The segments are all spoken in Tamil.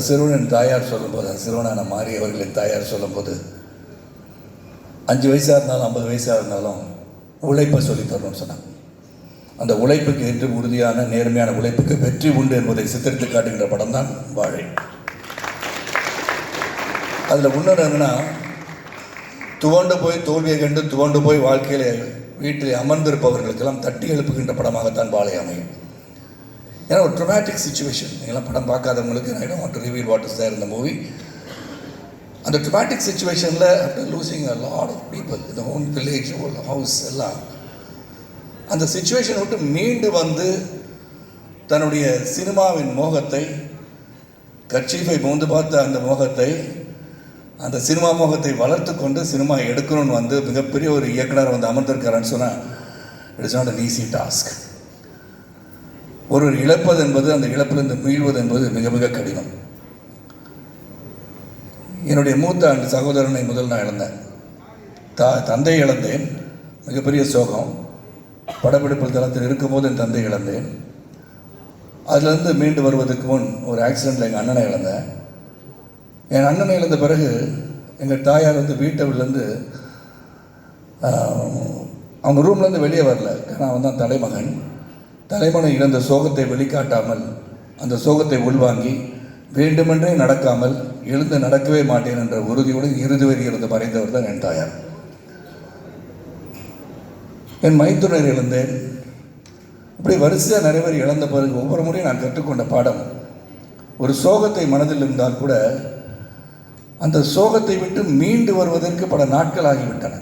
சிறுவனின் தாயார் சொல்லும்போது, அந்த சிறுவனான மாறி அவர்களின் தாயார் சொல்லும்போது, 5 வயசாக இருந்தாலும் 50 வயசாக இருந்தாலும் உழைப்பை சொல்லித்தரணும்னு சொன்னாங்க. அந்த உழைப்புக்கு என்று உறுதியான நேர்மையான உழைப்புக்கு வெற்றி உண்டு என்பதை சித்தரித்து காட்டுகின்ற படம் தான் வாழை. அதில் இன்னொன்று என்னன்னா, துவண்டு போய் தோல்வியை கண்டு துவண்டு போய் வாழ்க்கையில் வீட்டில் அமர்ந்திருப்பவர்களுக்கெல்லாம் தட்டி எழுப்புகின்ற படமாகத்தான் வாழை அமையும். ஏன்னா ஒரு ட்ரொமேட்டிக் சுச்சுவேஷன். நீங்களாம் படம் பார்க்காதவங்களுக்கு I don't want to reveal what is there in the movie. அந்த ட்ரொமேட்டிக் சுச்சுவேஷனில் after losing a lot of people, இந்த ஹோம் வில்லேஜ், ஹோல் ஹவுஸ் எல்லாம், அந்த சுச்சுவேஷனை விட்டு மீண்டு வந்து தன்னுடைய சினிமாவின் மோகத்தை, கர்ச்சீஃபை மோந்து பார்த்த அந்த மோகத்தை, அந்த சினிமா மோகத்தை வளர்த்து கொண்டு சினிமா எடுக்கணும்னு வந்து மிகப்பெரிய ஒரு இயக்குனர் வந்து அமர்ந்திருக்காருன்னு சொன்னால் it is not an easy task. ஒரு இழப்பது என்பது, அந்த இழப்பிலிருந்து மீள்வது என்பது மிக மிக கடினம். என்னுடைய மூத்த அந்த சகோதரனை முதல் நான் இழந்தேன். தந்தை இழந்தேன், மிகப்பெரிய சோகம். படப்பிடிப்பு தளத்தில் இருக்கும்போது என் தந்தை இழந்தேன். அதிலிருந்து மீண்டு வருவதற்கு முன் ஒரு ஆக்சிடெண்ட்டில் எங்கள் அண்ணனை இழந்தேன். என் அண்ணனை இழந்த பிறகு எங்கள் தாயார் வந்து வீட்டிலேருந்து அவங்க ரூம்லேருந்து வெளியே வரல. நான் வந்து தான் தலைமகனை இழந்த சோகத்தை வெளிக்காட்டாமல், அந்த சோகத்தை உள்வாங்கி, வேண்டுமென்றே நடக்காமல், எழுந்து நடக்கவே மாட்டேன் என்ற உறுதியுடன் இறுதி வரை இருந்து மறைந்தவர் தான் என் தாயார். என் மைத்துனர் இழந்தேன். இப்படி வரிசையாக நிறைய பேர் இழந்த பிறகு ஒவ்வொரு முறையும் நான் கற்றுக்கொண்ட பாடம், ஒரு சோகத்தை மனதில் இருந்தால் கூட அந்த சோகத்தை விட்டு மீண்டு வருவதற்கு பல நாட்கள் ஆகிவிட்டன.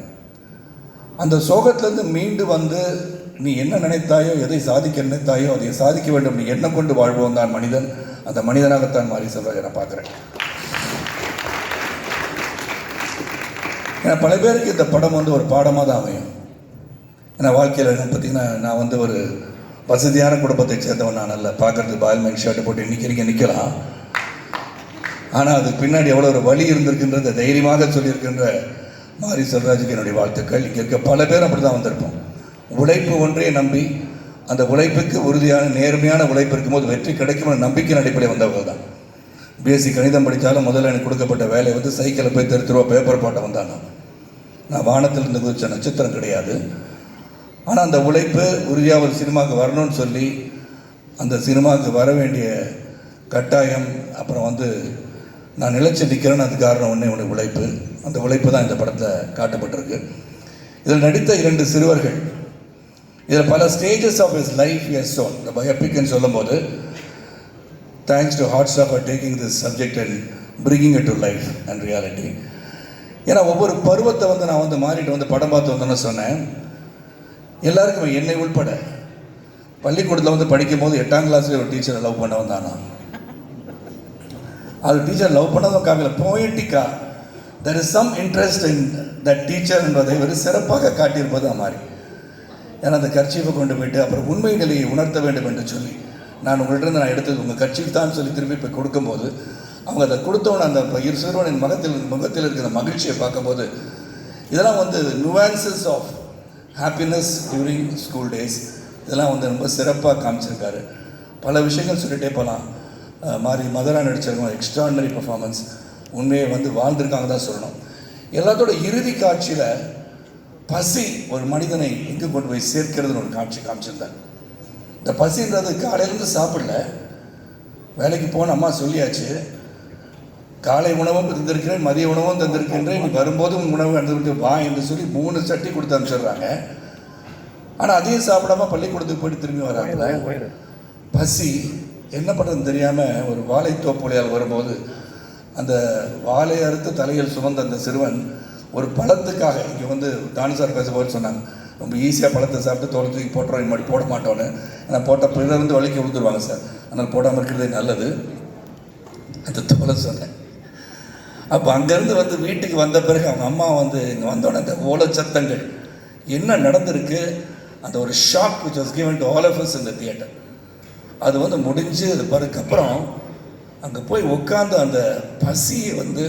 அந்த சோகத்திலிருந்து மீண்டு வந்து நீ என்ன நினைத்தாயோ, எதை சாதிக்க நினைத்தாயோ அதை சாதிக்க வேண்டும், நீ எண்ணம் கொண்டு வாழ்வோம் தான் மனிதன். அந்த மனிதனாகத்தான் மாரி செல்வராஜை நான் பார்க்குறேன். ஏன்னா பல பேருக்கு இந்த படம் வந்து ஒரு பாடமாக தான் அமையும். ஏன்னா வாழ்க்கையில் பார்த்திங்கன்னா, நான் வந்து ஒரு வசதியான குடும்பத்தை சேர்ந்தவன் நான் அல்ல. பார்க்குறதுக்கு பால்மேன் ஷர்ட்டு போட்டு இன்றைக்கி நிற்கலாம். ஆனால் அதுக்கு பின்னாடி எவ்வளோ ஒரு வழி இருந்திருக்கின்றத தைரியமாக சொல்லியிருக்கின்ற மாரி செல்வராஜுக்கு என்னுடைய வாழ்த்துக்கள். இங்கே இருக்க பல பேர் அப்படி தான் வந்திருப்போம். உழைப்பு ஒன்றே நம்பி, அந்த உழைப்புக்கு உறுதியான நேர்மையான உழைப்பு இருக்கும்போது வெற்றி கிடைக்கும்னு நம்பிக்கை அடிப்படையில் வந்தவர்கள் தான். பிஎஸ்சி கணிதம் படித்தாலும் முதல்ல எனக்கு கொடுக்கப்பட்ட வேலை வந்து சைக்கிளை போய் 30 ரூபா பேப்பர் போட்ட வந்தாங்க. நான் வானத்திலிருந்து குதிச்ச நட்சத்திரம் கிடையாது. ஆனால் அந்த உழைப்பு உறுதியாக ஒரு சினிமாவுக்கு வரணும்னு சொல்லி, அந்த சினிமாவுக்கு வர வேண்டிய கட்டாயம், அப்புறம் வந்து நான் நிலைச்சி நிற்கிறேன்னு அதுக்கு காரணம் ஒன்று உழைப்பு. அந்த உழைப்பு தான் இந்த படத்தில் காட்டப்பட்டிருக்கு. இதில் நடித்த 2 சிறுவர்கள், இதில் பல stages of his life is shown. இந்த பயோபிக்னு சொல்லும்போது, thanks to Hotstar for taking this subject and bringing it to life and reality. ஏன்னா ஒவ்வொரு பருவத்தை வந்து நான் வந்து மாறிட்டு வந்து படம் பார்த்து வந்தேன்னு சொன்னேன். எல்லாருக்கும் என்னை உள்பட பள்ளிக்கூடத்தில் வந்து படிக்கும் போது 8ஆம் கிளாஸில் ஒரு டீச்சரை லவ் பண்ண வந்தானா. அது டீச்சர் லவ் பண்ணதும் காமில போயட்டிக்கா there is some interest in that teacher என்பதை ஒரு சிறப்பாக காட்டியிருப்பது மாதிரி. ஏன்னா அந்த கர்ச்சீஃபை கொண்டு போயிட்டு அப்புறம் உண்மை நிலையை உணர்த்த வேண்டும் என்று சொல்லி, நான் உங்கள்கிட்ட நான் எடுத்தது உங்கள் கர்ச்சீஃப் தான் சொல்லி திரும்பி இப்போ கொடுக்கும்போது, அவங்க அதை கொடுத்தவன அந்த சிறுவனின் முகத்தில் இருக்கிற மகிழ்ச்சியை பார்க்கும்போது, இதெல்லாம் வந்து nuances of happiness during school days, இதெல்லாம் வந்து ரொம்ப சிறப்பாக காமிச்சிருக்காரு. பல விஷயங்கள் சொல்லிகிட்டே போகலாம். மாதிரி மதராக நடிச்சிருக்கோம், எக்ஸ்ட்ராடினரி பர்ஃபார்மன்ஸ், உண்மையை வந்து வாழ்ந்திருக்காங்க தான் சொல்லணும். எல்லாத்தோட இறுதி காட்சியில் பசி ஒரு மனிதனை எங்கே கொண்டு போய் சேர்க்கிறதுன்னு ஒரு காட்சி காமிச்சிருந்தார். இந்த பசின்றது காலையிலேருந்து சாப்பிடல, வேலைக்கு போன அம்மா சொல்லியாச்சு, காலை உணவும் தந்திருக்கிறேன், மதிய உணவும் தந்திருக்கின்றேன், நீ வரும்போதும் உணவு எடுத்துக்கிட்டு வா என்று சொல்லி 3 சட்டி கொடுத்து அனுப்பிச்சிடுறாங்க. ஆனால் அதையும் சாப்பிடாம பள்ளிக்கூடத்துக்கு போயிட்டு திரும்பி வராங்க. பசி என்ன பண்ணுறதுன்னு தெரியாமல் ஒரு வாழைத்தோப்புலையால் வரும்போது, அந்த வாழை அறுத்து தலையில் சுமந்த அந்த சிறுவன் ஒரு பழத்துக்காக, இங்கே வந்து தானிசார் பேசும்போது சொன்னாங்க, ரொம்ப ஈஸியாக பழத்தை சாப்பிட்டு தோலை தூக்கி போட்டுறோம், இந்த மாதிரி போட மாட்டோன்னு. ஆனால் போட்ட பிறகு வந்து வலிக்கு விழுந்துருவாங்க சார், அதனால் போடாமல் இருக்கிறதே நல்லது அந்த தோலை சொன்னேன். அப்போ அங்கேருந்து வந்து வீட்டுக்கு வந்த பிறகு அவங்க அம்மா வந்து இங்கே வந்தோடனே அந்த ஓலச்சத்தங்கள் என்ன நடந்திருக்கு, அந்த ஒரு shock which was given to all of us in the theater, அது வந்து முடிஞ்சு அது பிறகுக்கப்புறம் அங்கே போய் உட்காந்து அந்த பசியை வந்து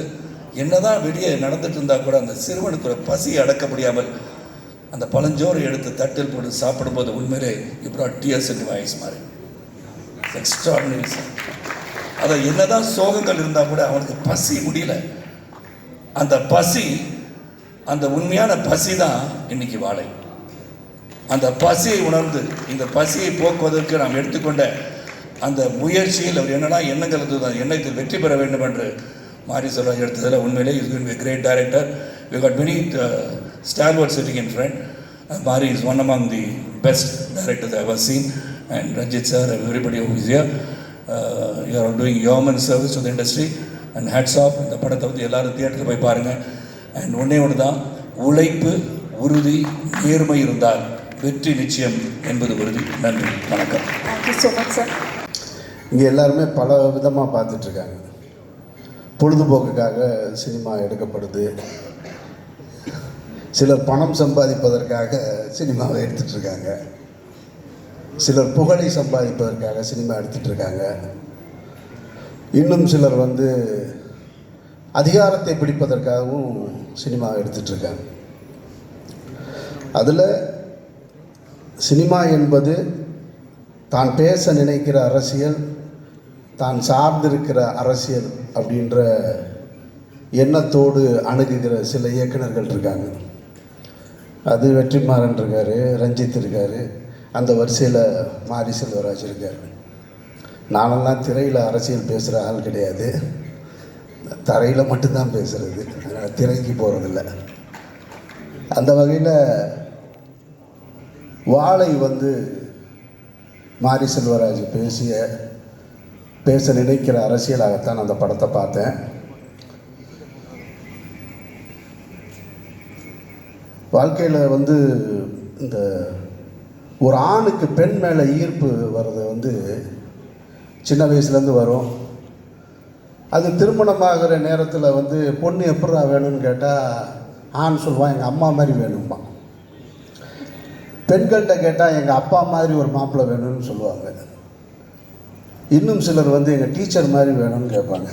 என்னதான் வெளியே நடந்துட்டு இருந்தால் கூட அந்த சிறுவனுக்கு ஒரு பசியை அடக்க முடியாமல் அந்த பழஞ்சோறு எடுத்து தட்டில் போட்டு சாப்பிடும்போது உண்மையிலே you brought tears into my eyes மாதிரி. Extraordinary sir. அதை என்னதான் சோகங்கள் இருந்தால் கூட அவனுக்கு பசி முடியல. அந்த பசி, அந்த உண்மையான பசி தான் இன்னைக்கு வாழை. அந்த பசியை உணர்ந்து இந்த பசியை போக்குவதற்கு நாம் எடுத்துக்கொண்ட அந்த முயற்சியில் அவர் என்னென்னா எண்ணங்கள் இருந்தது, எண்ணத்தில் வெற்றி பெற வேண்டும் என்று மாரி செல்வராஜ் எடுத்ததில் உண்மையிலே is going to be a great director. We got many stalwarts sitting in front. Mari is one among the best directors I have ever seen, and Ranjit sir and everybody who is here. You are doing yeoman service to the industry, and hats off. இந்த படத்தை வந்து எல்லாரும் தியேட்டரில் போய் பாருங்கள். அண்ட் ஒன்றே ஒன்று தான், உழைப்பு, உறுதி, நேர்மை இருந்தால் வெற்றி நிச்சயம் என்பது உறுதி. நன்றி, வணக்கம். Thank you so much sir. இங்கே எல்லாருமே பல விதமாக பார்த்துட்ருக்காங்க. பொழுதுபோக்குக்காக சினிமா எடுக்கப்படுது, சிலர் பணம் சம்பாதிப்பதற்காக சினிமாவை எடுத்துகிட்ருக்காங்க, சிலர் புகழை சம்பாதிப்பதற்காக சினிமா எடுத்துகிட்ருக்காங்க, இன்னும் சிலர் வந்து அதிகாரத்தை பிடிப்பதற்காகவும் சினிமாவை எடுத்துகிட்ருக்காங்க. அதில் சினிமா என்பது தான் பேச நினைக்கிற அரசியல், தான் சார்ந்திருக்கிற அரசியல் அப்படின்ற எண்ணத்தோடு அணுகுகிற சில இயக்குநர்கள் இருக்காங்க. அது வெற்றிமாறன் இருக்கார், ரஞ்சித் இருக்கார், அந்த வரிசையில் மாரி செல்வராஜ் இருக்கார். நானெல்லாம் திரையில் அரசியல் பேசுகிற ஆள் கிடையாது, தரையில் மட்டும்தான் பேசுகிறது, அதனால் திரைக்கு போகிறதில்ல. அந்த வகையில் வாழை வந்து மாரி செல்வராஜ் பேச நினைக்கிற அரசியலாகத்தான் அந்த படத்தை பார்த்தேன். வாழ்க்கையில் வந்து இந்த ஒரு ஆணுக்கு பெண் மேலே ஈர்ப்பு வர்றது வந்து சின்ன வயசுலேருந்து வரும். அது திருமணமாகிற நேரத்தில் வந்து பொண்ணு எப்படா வேணும்னு கேட்டால் ஆண் சொல்லுவான் எங்கள் அம்மா மாதிரி வேணும்மா. பெண்கள்கிட்ட கேட்டால் எங்கள் அப்பா மாதிரி ஒரு மாப்பிள்ளை வேணும்னு சொல்லுவாங்க. இன்னும் சிலர் வந்து எங்கள் டீச்சர் மாதிரி வேணும்னு கேட்பாங்க.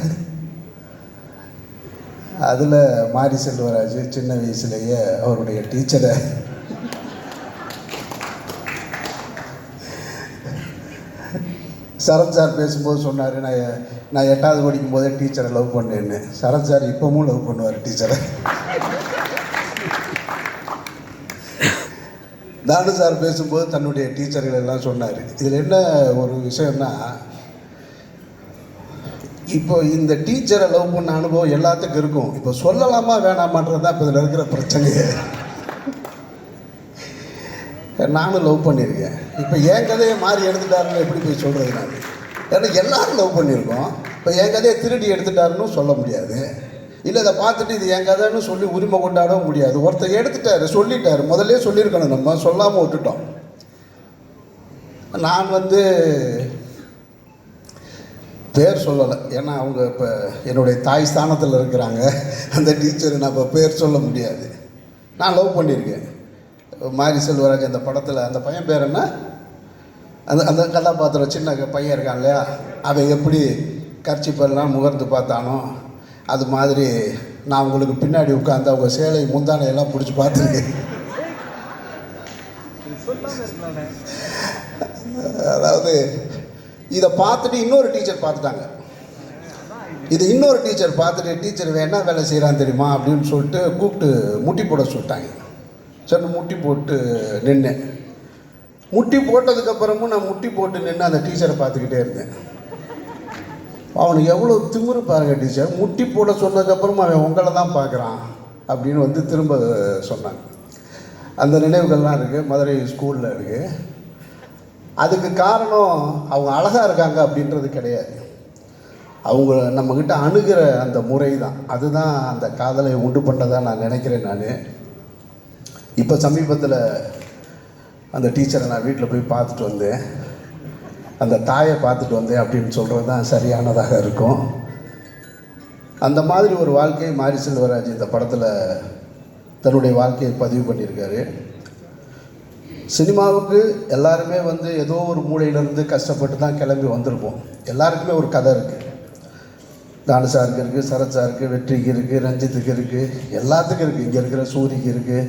அதில் மாரி செல்வராஜ் சின்ன வயசுலேயே அவருடைய டீச்சரை சரத் சார் பேசும்போது சொன்னார், நான் 8வது படிக்கும் போதே டீச்சரை லவ் பண்ணேன்னு. சரத் சார் இப்போவும் லவ் பண்ணுவார் டீச்சரை. தானு சார் பேசும்போது தன்னுடைய டீச்சர்கள் எல்லாம் சொன்னார். இதில் என்ன ஒரு விஷயம்னா, இப்போ இந்த டீச்சரை லவ் பண்ண அனுபவம் எல்லாத்துக்கும் இருக்கும். இப்போ சொல்லலாமா வேணாமான்றது தான் இப்போ இதில் இருக்கிற பிரச்சனையே. நானும் லவ் பண்ணியிருக்கேன். இப்போ என் கதையை மாறி எடுத்துட்டாருன்னு எப்படி போய் சொல்கிறது நான்? ஏன்னா எல்லாரும் லவ் பண்ணியிருக்கோம். இப்போ என் கதையை திருடி எடுத்துட்டாருன்னு சொல்ல முடியாது. இல்லை இதை பார்த்துட்டு இது என் கதைன்னு சொல்லி உரிமை கொண்டாடவும் முடியாது. ஒருத்தர் எடுத்துட்டாரு, சொல்லிட்டாரு, முதல்ல சொல்லியிருக்கணும், நம்ம சொல்லாமல் விட்டுட்டோம். நான் வந்து பேர் சொல்லலை, ஏன்னா அவங்க இப்போ என்னுடைய தாய் ஸ்தானத்தில் இருக்கிறாங்க. அந்த டீச்சர் நான் இப்போ பேர் சொல்ல முடியாது. நான் லவ் பண்ணியிருக்கேன். மாரி செல்வராஜ் அந்த படத்தில் அந்த பையன் பேர் என்ன, அந்த கதாபாத்திரம் சின்ன பையன் இருக்கான் இல்லையா, அவன் எப்படி கர்ச்சிப்பெல்லாம் முகர்ந்து பார்த்தானோ அது மாதிரி நான் உங்களுக்கு பின்னாடி உட்காந்து அவங்க சேலை முந்தானையெல்லாம் பிடிச்சி பார்த்துருக்கேன். அதாவது இதை பார்த்துட்டு இன்னொரு டீச்சர் பார்த்துட்டாங்க. இது இன்னொரு டீச்சர் பார்த்துட்டு, டீச்சர் என்ன வேலை செய்கிறான்னு தெரியுமா அப்படின்னு சொல்லிட்டு கூப்பிட்டு முட்டி போட சொல்லிட்டாங்க. சரி முட்டி போட்டு நின்னேன். முட்டி போட்டதுக்கப்புறமும் நான் முட்டி போட்டு நின்று அந்த டீச்சரை பார்த்துக்கிட்டே இருந்தேன். அவனுக்கு எவ்வளோ திமிரு பாருங்க. டீச்சர் முட்டி போட சொன்னதுக்கப்புறமா அவன் உங்களை தான் பார்க்குறான் அப்படின்னு வந்து திரும்ப சொன்னாங்க. அந்த நினைவுகள்லாம் இருக்குது, மதுரை ஸ்கூலில் இருக்குது. அதுக்கு காரணம் அவங்க அழகாக இருக்காங்க அப்படின்றது கிடையாது, அவங்க நம்மக்கிட்ட அணுகிற அந்த முறை தான். அதுதான் அந்த காதலை உண்டு பண்ணதாக நான் நினைக்கிறேன். நான் இப்போ சமீபத்தில் அந்த டீச்சரை நான் வீட்டில் போய் பார்த்துட்டு வந்தேன், அந்த தாயை பார்த்துட்டு வந்தேன் அப்படின்னு சொல்கிறது தான் சரியானதாக இருக்கும். அந்த மாதிரி ஒரு வாழ்க்கையை மாரி செல்வராஜ் இந்த படத்தில் தன்னுடைய வாழ்க்கையை பதிவு பண்ணியிருக்காரு. சினிமாவுக்கு எல்லாருமே வந்து ஏதோ ஒரு மூலையிலேருந்து கஷ்டப்பட்டு தான் கிளம்பி வந்திருப்போம். எல்லாருக்குமே ஒரு கதை இருக்குது. தானு சாருக்கு இருக்குது, சரத் சாருக்கு, வெற்றிக்கு இருக்குது, ரஞ்சித்துக்கு இருக்குது, எல்லாத்துக்கும் இருக்குது, இங்கே இருக்கிற சூரிக்கு இருக்குது.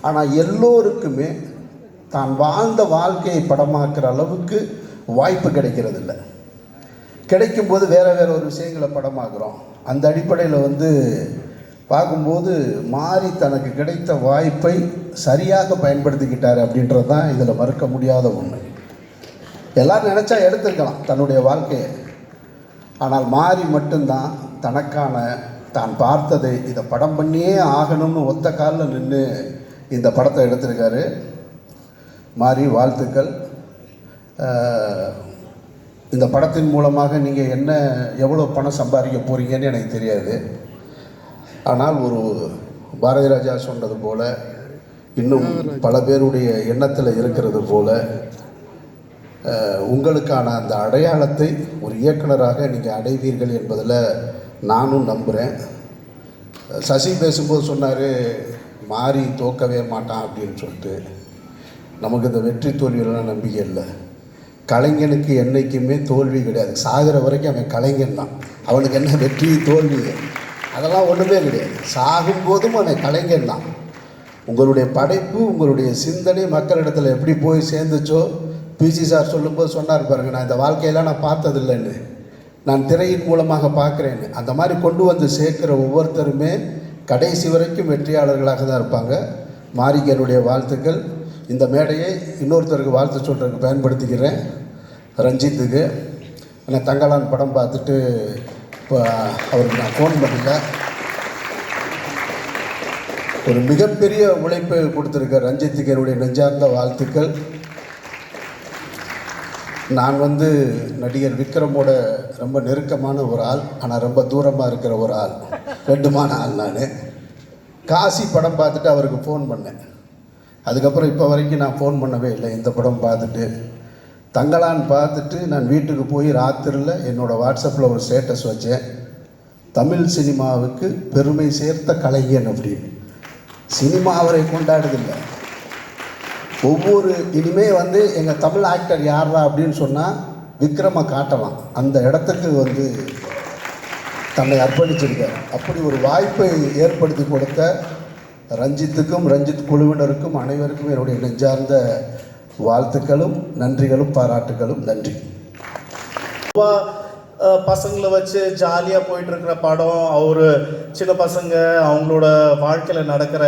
ஆனால் எல்லோருக்குமே தான் வாழ்ந்த வாழ்க்கையை படமாக்குற அளவுக்கு வாய்ப்பு கிடைக்கிறது இல்லை. கிடைக்கும்போது வேறு வேறு ஒரு விஷயங்களை படமாக்குறோம். அந்த அடிப்படையில் வந்து பார்க்கும்போது மாறி தனக்கு கிடைத்த வாய்ப்பை சரியாக பயன்படுத்திக்கிட்டார் அப்படின்றது தான் இதில் மறுக்க முடியாத உண்மை. எல்லோரும் நினச்சா எடுத்துக்கலாம் தன்னுடைய வாழ்க்கையை. ஆனால் மாறி மட்டும்தான் தனக்கான தான் பார்த்ததை இதை படம் பண்ணியே ஆகணும்னு ஒத்த காலில் நின்று இந்த படத்தை எடுத்திருக்காரு. மாறி வாழ்த்துக்கள். இந்த படத்தின் மூலமாக நீங்கள் எவ்வளோ பணம் சம்பாதிக்க போகிறீங்கன்னு எனக்கு தெரியாது. ஆனால் ஒரு பாரதி ராஜா சொன்னது போல், இன்னும் பல பேருடைய எண்ணத்தில் இருக்கிறது போல், உங்களுக்கான அந்த அடையாளத்தை ஒரு இயக்குனராக நீங்கள் அடைவீர்கள் என்பதில் நானும் நம்புகிறேன். சசி பேசும்போது சொன்னார் மாறி தோக்கவே மாட்டான் அப்படின்னு சொல்லிட்டு. நமக்கு இந்த வெற்றி தோல்வியெல்லாம் நம்பிக்கை இல்லை. கலைஞனுக்கு என்றைக்குமே தோல்வி கிடையாது. சாகிற வரைக்கும் அவன் கலைஞன் தான். அவனுக்கு என்ன வெற்றி தோல்வி அதெல்லாம் ஒன்றுமே கிடையாது. சாகும்போதும் அவன் கலைஞன் தான். உங்களுடைய படைப்பு, உங்களுடைய சிந்தனை மக்களிடத்தில் எப்படி போய் சேர்ந்துச்சோ, பிஜி சார் சொல்லும்போது சொன்னார் பாருங்கள், நான் இந்த வாழ்க்கையெல்லாம் நான் பார்த்ததில்லைன்னு, நான் திரையின் மூலமாக பார்க்குறேன்னு. அந்த மாதிரி கொண்டு வந்து சேர்க்குற ஒவ்வொருத்தருமே கடைசி வரைக்கும் வெற்றியாளர்களாக தான் இருப்பாங்க. மாரிக்கு என்னுடைய வாழ்த்துக்கள். இந்த மேடையை இன்னொருத்தருக்கு வாழ்த்து சொல்கிறதுக்கு பயன்படுத்திக்கிறேன், ரஞ்சித்துக்கு. நான் தங்கலான் படம் பார்த்துட்டு இப்போ அவருக்கு நான் ஃபோன் பண்ணல. ஒரு மிகப்பெரிய உழைப்பை கொடுத்துருக்க ரஞ்சித்துக்கு என்னுடைய நெஞ்சார்ந்த வாழ்த்துக்கள். நான் நடிகர் விக்ரமோட ரொம்ப நெருக்கமான ஒரு ஆள், ஆனால் ரொம்ப தூரமாக இருக்கிற ஒரு ஆள், ரெண்டுமான ஆள். நான் காசி படம் பார்த்துட்டு அவருக்கு ஃபோன் பண்ணேன். அதுக்கப்புறம் இப்போ வரைக்கும் நான் ஃபோன் பண்ணவே இல்லை. இந்த படம் பார்த்துட்டு தங்கலான் பார்த்துட்டு நான் வீட்டுக்கு போய் ராத்திரியில் என்னோடய வாட்ஸ்அப்பில் ஒரு ஸ்டேட்டஸ் வச்சேன், தமிழ் சினிமாவுக்கு பெருமை சேர்த்த கலைஞன் அப்படின்னு. சினிமா அவரை கொண்டாடுதில்லை. ஒவ்வொரு இனிமே எங்கள் தமிழ் ஆக்டர் யாரா அப்படின்னு சொன்னால் விக்ரமை காட்டலாம். அந்த இடத்துக்கு தன்னை அர்ப்பணிச்சிருக்கார். அப்படி ஒரு வாய்ப்பை ஏற்படுத்தி கொடுத்த ரஞ்சித்துக்கும் ரஞ்சித் குழுவினருக்கும் அனைவருக்கும் என்னுடைய நெஞ்சார்ந்த வாழ்த்துக்களும் நன்றிகளும் பாராட்டுகளும். நன்றி. பசங்களை வச்சு ஜாலியாக போயிட்டுருக்கிற படம். அவர் சின்ன பசங்க அவங்களோட வாழ்க்கையில் நடக்கிற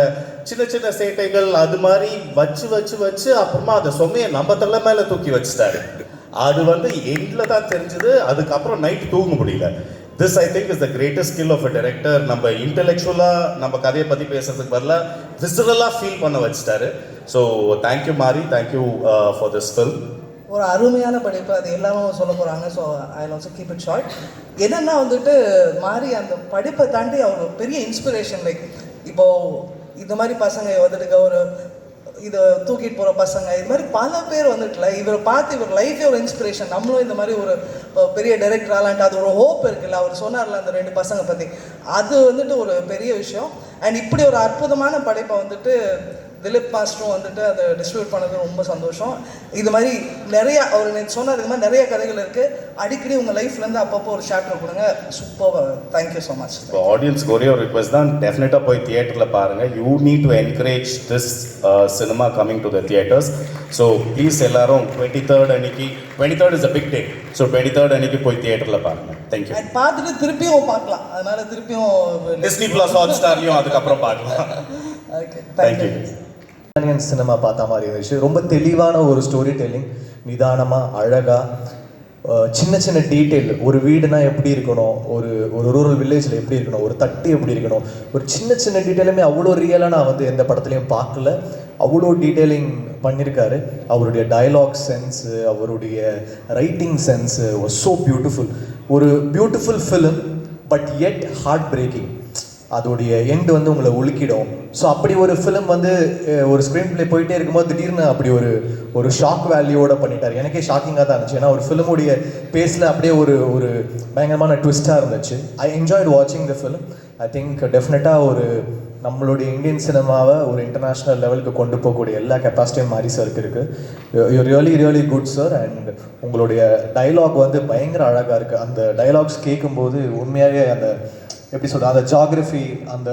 சின்ன சின்ன சேட்டைகள் அது மாதிரி வச்சு வச்சு வச்சு அப்புறமா அந்த சொமையை நம்ம தலை மேலே தூக்கி வச்சுட்டாரு. அது எண்டில் தான் தெரிஞ்சுது. அதுக்கப்புறம் நைட் தூங்க முடியல. This I think is the greatest skill of a director. நம்ம இன்டெலெக்சுவலாக நம்ம கதையை பற்றி பேசுறதுக்கு பதிலாக விசுவலாக ஃபீல் பண்ண வச்சுட்டாரு. ஸோ தேங்க்யூ மாரி, தேங்க்யூ ஃபார் திஸ் ஃபில்ம். ஒரு அருமையான படைப்பு. அது எல்லாமே சொல்ல போகிறாங்க. So I also keep it short. என்னென்னா மாறி அந்த படிப்பை தாண்டி அவர் பெரிய இன்ஸ்பிரேஷன். லைக் இப்போது இந்த மாதிரி பசங்க ஒரு இதை தூக்கிட்டு போகிற பசங்க, இது மாதிரி பல பேர் இவரை பார்த்து இவர் லைஃபே ஒரு இன்ஸ்பிரேஷன். நம்மளும் இந்த மாதிரி ஒரு பெரிய டைரக்டர் ஆகலான்ட்டு அது ஒரு ஹோப் இருக்குல்ல. அவர் சொன்னார்ல அந்த 2 பசங்க பற்றி, அது ஒரு பெரிய விஷயம். அண்ட் இப்படி ஒரு அற்புதமான படைப்பை திலீப் மாஸ்டரும் அதை டிஸ்ட்ரிபியூட் பண்ணது ரொம்ப சந்தோஷம். இது மாதிரி நிறைய அவர் சொன்னார், இது மாதிரி நிறைய கதைகள் இருக்குது. அடிக்கடி உங்கள் லைஃப்லேருந்து அப்பப்போ ஒரு சாப்டர் கொடுங்க. சூப்பர். Thank you so much. இப்போ ஆடியன்ஸ்க்கு ஒரே ஒரு ரிக்வெஸ்ட் தான், டெஃபினட்டாக போய் தியேட்டரில் பாருங்கள். You need to encourage this cinema coming to the theatres. So please எல்லாரும் 23rd அன்னைக்கு, 23rd is a big day. So 23rd அன்னைக்கு போய் தியேட்டரில் பாருங்கள். தேங்க்யூ. பார்த்துட்டு திருப்பியும் பார்க்கலாம். அதனால திருப்பியும் டிஸ்னி ப்ளஸ் ஹாட்ஸ்டார்லையும் அதுக்கப்புறம் பார்க்கலாம். Okay, thank you. சினிமா பார்த்த மாதிரி இருந்துச்சு. ரொம்ப தெளிவான ஒரு ஸ்டோரி டெல்லிங், நிதானமாக அழகாக சின்ன சின்ன டீட்டெயில். ஒரு வீடுனா எப்படி இருக்கணும், ஒரு ரூரல் வில்லேஜில் எப்படி இருக்கணும், ஒரு தட்டு எப்படி இருக்கணும், ஒரு சின்ன சின்ன டீட்டெயிலுமே அவ்வளோ ரியலாக நான் எந்த படத்துலையும் பார்க்கல. அவ்வளோ டீட்டெயிலிங் பண்ணியிருக்காரு. அவருடைய டயலாக் சென்ஸு, அவருடைய writing sense was so beautiful. ஒரு beautiful film, but it heartbreaking. அதோடைய எண்டு உங்களை உலுக்கிடும். ஸோ அப்படி ஒரு ஃபிலிம் ஒரு ஸ்க்ரீன் பிளே போயிட்டே இருக்கும்போது திடீர்னு அப்படி ஒரு ஷாக் வேல்யூவோட பண்ணிட்டார். எனக்கே ஷாக்கிங்காக தான் இருந்துச்சு. ஏன்னா ஒரு ஃபிலிமுடைய பேஸில் அப்படியே ஒரு பயங்கரமான ட்விஸ்ட்டாக இருந்துச்சு. ஐ என்ஜாய்ட் வாட்சிங் த ஃபிலிம். ஐ திங்க் டெஃபினட்டாக நம்மளுடைய இந்தியன் சினிமாவை ஒரு இன்டர்நேஷ்னல் லெவலுக்கு கொண்டு போகக்கூடிய எல்லா கெப்பாசிட்டியும் மாறி சாருக்கு இருக்குது. You really good sir. And உங்களுடைய டைலாக் பயங்கர அழகாக இருக்குது. அந்த டைலாக்ஸ் கேட்கும்போது உண்மையாகவே எப்படி சொல்கிறது, அந்த ஜாகிரஃபி,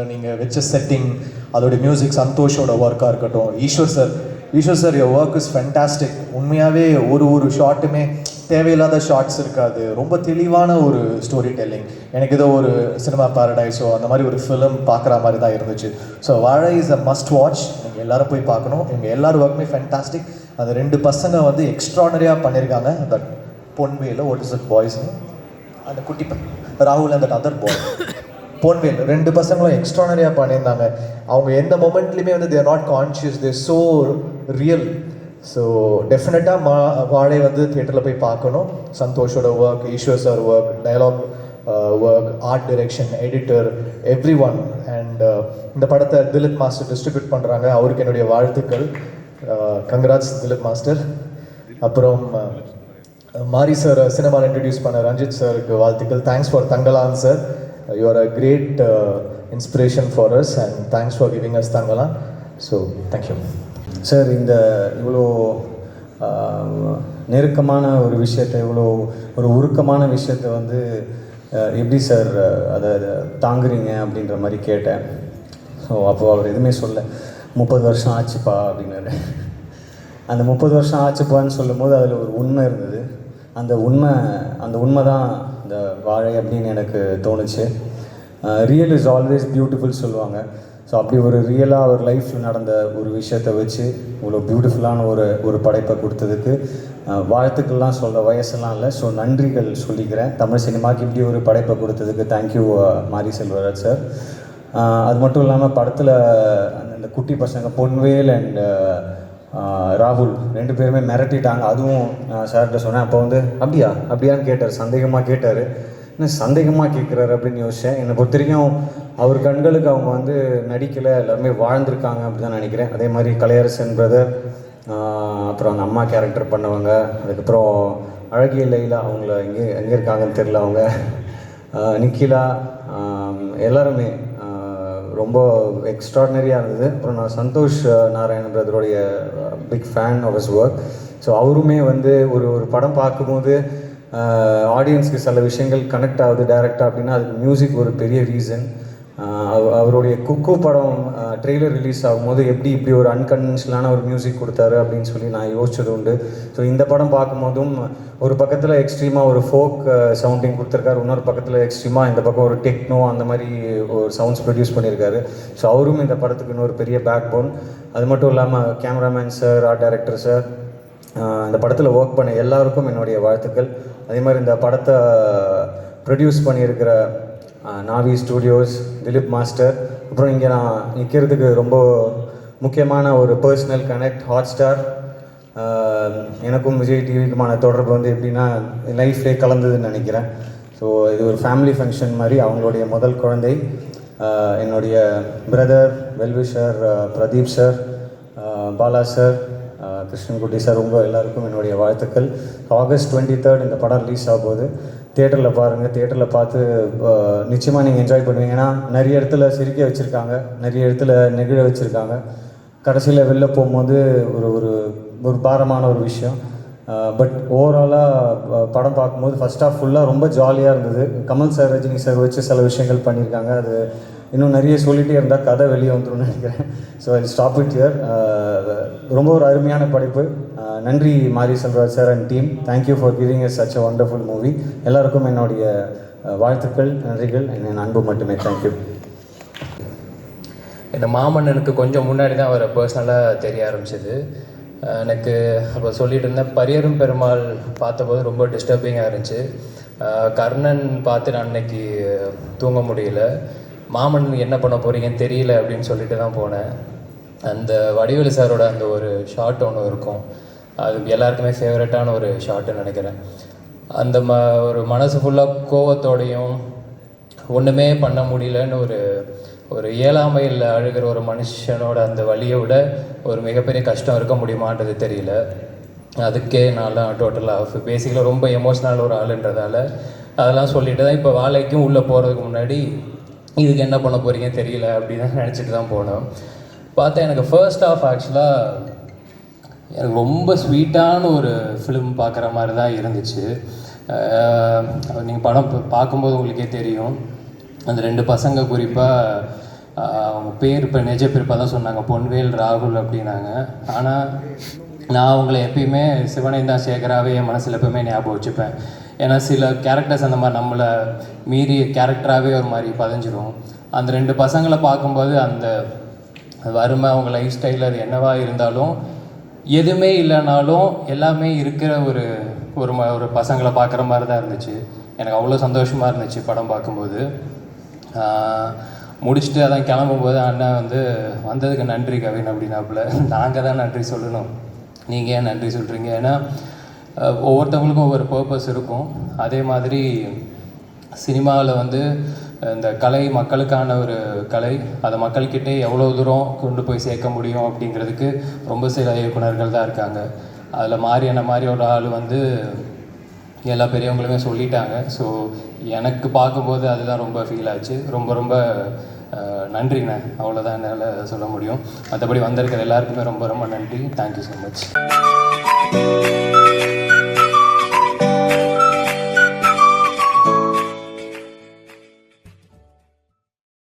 நீங்கள் வச்ச செட்டிங், அதோடைய மியூசிக், சந்தோஷோட ஒர்க்காக இருக்கட்டும். Eswar sir your work is fantastic. உண்மையாகவே ஒரு ஷாட்டுமே தேவையில்லாத ஷார்ட்ஸ் இருக்காது, ரொம்ப தெளிவான ஒரு ஸ்டோரி டெல்லிங். எனக்கு ஏதோ ஒரு சினிமா பாரடைஸோ அந்த மாதிரி ஒரு ஃபிலிம் பார்க்குற மாதிரி தான் இருந்துச்சு. ஸோ வாழை இஸ் அ மஸ்ட் வாட்ச். நீங்கள் எல்லோரும் போய் பார்க்கணும். இவங்க எல்லாரும் ஒர்க்குமே ஃபேன்டாஸ்டிக். அந்த 2 பசங்க வந்து எக்ஸ்ட்ரானரியாக பண்ணியிருக்காங்க. அந்த பொன்வேல வாட் இஸ் தட் பாய்ஸ், அந்த குட்டி ராகுல் and that other boy Ponvel 2 பசங்களும் எக்ஸ்ட்ரானரியாக பண்ணியிருந்தாங்க. அவங்க எந்த மொமெண்ட்லேயுமே வந்து they're not conscious, they're so real. So டெஃபினட்டாக வாழை வந்து தியேட்டரில் போய் பார்க்கணும். சந்தோஷோட work, Eswar sir work, dialogue work, art direction, editor, everyone. And இந்த படத்தை திலீப் மாஸ்டர் டிஸ்ட்ரிபியூட் பண்ணுறாங்க. அவருக்கு என்னுடைய வாழ்த்துக்கள். Congrats Dileep master. அப்புறம் மாரி சார் சினிமாவில் இன்ட்ரடியூஸ் பண்ண ரஞ்சித் சாருக்கு வாழ்த்துக்கள். Thanks for Thangalaan sir. You are a great inspiration for us and thanks for giving us Thangalaan. So thank you sir. இந்த இவ்வளோ நெருக்கமான ஒரு விஷயத்தை, இவ்வளோ ஒரு உருக்கமான விஷயத்தை வந்து எப்படி சார் அதை தாங்குறீங்க அப்படின்ற மாதிரி கேட்டேன். ஸோ அப்போது அவர் எதுவுமே சொல்ல, 30 வருஷம் ஆச்சுப்பா அப்படின்னாரு. அந்த 30 வருஷம் ஆச்சுப்பான்னு சொல்லும் போது அதில் ஒரு உண்மை இருந்தது. அந்த உண்மை தான் இந்த வாழை அப்படின்னு எனக்கு தோணுச்சு. ரியல் இஸ் ஆல்வேஸ் பியூட்டிஃபுல் சொல்லுவாங்க. ஸோ அப்படி ஒரு ரியலாக ஒரு லைஃப்பில் நடந்த ஒரு விஷயத்தை வச்சு இவ்வளோ பியூட்டிஃபுல்லான ஒரு படைப்பை கொடுத்ததுக்கு வாழ்த்துக்கள்லாம் சொல்கிற வயசெல்லாம் இல்லை. ஸோ நன்றிகள் சொல்லிக்கிறேன். தமிழ் சினிமாவுக்கு இப்படி ஒரு படைப்பை கொடுத்ததுக்கு தேங்க்யூ மாரி செல்வராஜ் சார். அது மட்டும் இல்லாமல் படத்தில் அந்த குட்டி பசங்க பொன்வேல் அண்ட் ராகுல் 2 பேருமே மிரட்டிட்டாங்க. அதுவும் சார்கிட்ட சொன்னேன். அப்போ வந்து அப்படியான்னு கேட்டார், சந்தேகமாக கேட்டார். என்ன சந்தேகமாக கேட்குறாரு அப்படின்னு யோசித்தேன். என்னை பொறுத்த வரைக்கும் அவர் கண்களுக்கு அவங்க வந்து நடிக்கலை, எல்லாருமே வாழ்ந்திருக்காங்க அப்படி தான் நினைக்கிறேன். அதே மாதிரி கலையரசன் பிரதர், அப்புறம் அந்த அம்மா கேரக்டர் பண்ணவங்க, அதுக்கப்புறம் அழகிய லைலா, அவங்கள எங்கே இருக்காங்கன்னு தெரில, அவங்க நிக்கிலா, எல்லாருமே ரொம்ப எக்ஸ்ட்ராடினரியாக இருந்தது. அப்புறம் நான் சந்தோஷ் நாராயணன் பிரதருடைய big fan of his work. So அவருமே வந்து ஒரு படம் பார்க்கும்போது ஆடியன்ஸ்க்கு சில விஷயங்கள் கனெக்ட் ஆகுது டைரெக்டாக அப்படின்னா அதுக்கு மியூசிக் ஒரு பெரிய ரீசன். அவருடைய குக்கு படம் ட்ரெய்லர் ரிலீஸ் ஆகும்போது இப்படி ஒரு அன்கன்வென்ஷனலான ஒரு மியூசிக் கொடுத்தாரு அப்படின்னு சொல்லி நான் யோசிச்சது உண்டு. ஸோ இந்த படம் பார்க்கும்போதும் ஒரு பக்கத்தில் எக்ஸ்ட்ரீமாக ஒரு ஃபோக் சவுண்டிங் கொடுத்துருக்காரு, இன்னொரு பக்கத்தில் எக்ஸ்ட்ரீமாக இந்த பக்கம் ஒரு டெக்னோ அந்த மாதிரி ஒரு சவுண்ட்ஸ் ப்ரொடியூஸ் பண்ணியிருக்காரு. ஸோ அவரும் இந்த படத்துக்கு இன்னொரு பெரிய பேக் போன். அது மட்டும் இல்லாமல் cameraman sir, art director sir, இந்த படத்தில் ஒர்க் பண்ண எல்லாருக்கும் என்னுடைய வாழ்த்துக்கள். அதே மாதிரி இந்த படத்தை ப்ரொடியூஸ் பண்ணியிருக்கிற நாவி ஸ்டூடியோஸ், திலீப் மாஸ்டர், அப்புறம் இங்கே நான் நிற்கிறதுக்கு ரொம்ப முக்கியமான ஒரு பர்சனல் கனெக்ட் ஹாட்ஸ்டார். எனக்கும் விஜய் டிவிக்குமான தொடர்பு வந்து எப்படின்னா லைஃப்லேயே கலந்ததுன்னு நினைக்கிறேன். ஸோ இது ஒரு ஃபேமிலி ஃபங்க்ஷன் மாதிரி. அவங்களுடைய முதல் குழந்தை என்னுடைய brother well-wisher Pradeep sir, Bala sir, Krishnankutty sir, உங்கள் எல்லாருக்கும் என்னுடைய வாழ்த்துக்கள். ஆகஸ்ட் 23 இந்த படம் ரிலீஸ் ஆகும்போது தியேட்டரில் பாருங்கள். தியேட்டரில் பார்த்து நிச்சயமாக நீங்கள் என்ஜாய் பண்ணுவீங்க. ஏன்னா நிறைய இடத்துல சிரிக்க வச்சுருக்காங்க, நிறைய இடத்துல நெகிழ வச்சுருக்காங்க. கடைசியில் வெளில போகும்போது ஒரு பாரமான ஒரு விஷயம். பட் ஓவராலாக படம் பார்க்கும்போது ஃபஸ்ட் ஹாஃப் ஃபுல்லாக ரொம்ப ஜாலியாக இருந்தது. கமல் சார், ரஜினி சார் வச்சு சில விஷயங்கள் பண்ணியிருக்காங்க. அது இன்னும் நிறைய சொல்லிகிட்டே இருந்தால் கதை வெளியே வந்துடும் நினைக்கிறேன். So I stop it here. ரொம்ப ஒரு அருமையான படைப்பு. நன்றி Mari Selvaraj sir and team. Thank you for giving us such a wonderful movie. எல்லாருக்கும் என்னுடைய வாழ்த்துக்கள், நன்றிகள், என் அன்பு மட்டுமே. தேங்க்யூ. இந்த மாமன்னனுக்கு கொஞ்சம் முன்னாடி தான் அவரை பர்சனலாக தெரிய ஆரம்பிச்சது. எனக்கு அப்போ சொல்லிட்டு இருந்தேன், பரியரும் பெருமாள் பார்த்தபோது ரொம்ப டிஸ்டர்பிங்காக இருந்துச்சு. கர்ணன் பார்த்து நான் அன்னைக்கு தூங்க முடியல. மாமன்னன் என்ன பண்ண போகிறீங்கன்னு தெரியல அப்படின்னு சொல்லிட்டு தான் போனேன். அந்த வடிவேலு சாரோட அந்த ஒரு ஷாட் ஒன்று இருக்கும், அது எல்லாருக்குமே ஃபேவரட்டான ஒரு ஷாட்டுன்னு நினைக்கிறேன். அந்த ஒரு மனசு ஃபுல்லாக கோவத்தோடையும் ஒன்றுமே பண்ண முடியலன்னு ஒரு இயலாமையில் அழுகிற ஒரு மனுஷனோட அந்த வலியை விட ஒரு மிகப்பெரிய கஷ்டம் இருக்க முடியுமான்றது தெரியல. அதுக்கே நான்லாம் டோட்டலாக பேசிக்கலாக ரொம்ப எமோஷ்னல் ஒரு ஆளுன்றதால அதெல்லாம் சொல்லிட்டு தான் இப்போ வாழைக்கும் உள்ளே போகிறதுக்கு முன்னாடி இதுக்கு என்ன பண்ண போகிறீங்க தெரியல அப்படின்னு தான் நினச்சிட்டு தான் போனோம். பார்த்தா எனக்கு ஃபர்ஸ்ட் ஆஃப் ஆக்சுவலாக எனக்கு ரொம்ப ஸ்வீட்டான ஒரு ஃபிலிம் பார்க்குற மாதிரி தான் இருந்துச்சு. நீங்கள் படம் பார்க்கும்போது உங்களுக்கே தெரியும். அந்த 2 பசங்க குறிப்பாக அவங்க பேர் இப்போ நிஜ பேர் தான் சொன்னாங்க, பொன்வேல் ராகுல் அப்படின்னாங்க. ஆனால் நான் அவங்கள எப்பயுமே சிவனைந்தா சேகராகவே என் மனசில் எப்பவுமே ஞாபகம் வச்சுப்பேன். ஏன்னா சில கேரக்டர்ஸ் அந்த மாதிரி நம்மளை மீறி கேரக்டராகவே ஒரு மாதிரி பதிஞ்சிரும். அந்த 2 பசங்களை பார்க்கும்போது அந்த வறுமை, அவங்க லைஃப் ஸ்டைல், அது என்னவா இருந்தாலும் எதுவுமே இல்லைனாலும் எல்லாமே இருக்கிற ஒரு ஒரு பசங்களை பார்க்குற மாதிரி தான் இருந்துச்சு. எனக்கு அவ்வளோ சந்தோஷமாக இருந்துச்சு படம் பார்க்கும்போது. முடிச்சுட்டு அதான் கிளம்பும்போது அண்ணன் வந்து வந்ததுக்கு நன்றி கவின் அப்படின்னாப்புல. நாங்கள் தான் நன்றி சொல்லணும், நீங்கள் ஏன் நன்றி சொல்கிறீங்க? ஏன்னா ஒவ்வொருத்தவங்களுக்கும் ஒவ்வொரு பர்பஸ் இருக்கும். அதே மாதிரி சினிமாவில் வந்து இந்த கலை மக்களுக்கான ஒரு கலை, அதை மக்கள்கிட்டே எவ்வளோ தூரம் கொண்டு போய் சேர்க்க முடியும் அப்படிங்கிறதுக்கு ரொம்ப சில இயக்குனர்கள் தான் இருக்காங்க. அதில் என்ன மாதிரி ஒரு ஆள் வந்து எல்லா பெரியவங்களுமே சொல்லிட்டாங்க. ஸோ எனக்கு பார்க்கும்போது அதுதான் ரொம்ப ஃபீல் ஆச்சு. ரொம்ப ரொம்ப நன்றிண்ணே, அவ்வளோதான் என்னால் சொல்ல முடியும். மற்றபடி வந்திருக்கிற எல்லாருக்குமே ரொம்ப ரொம்ப நன்றி. Thank you so much.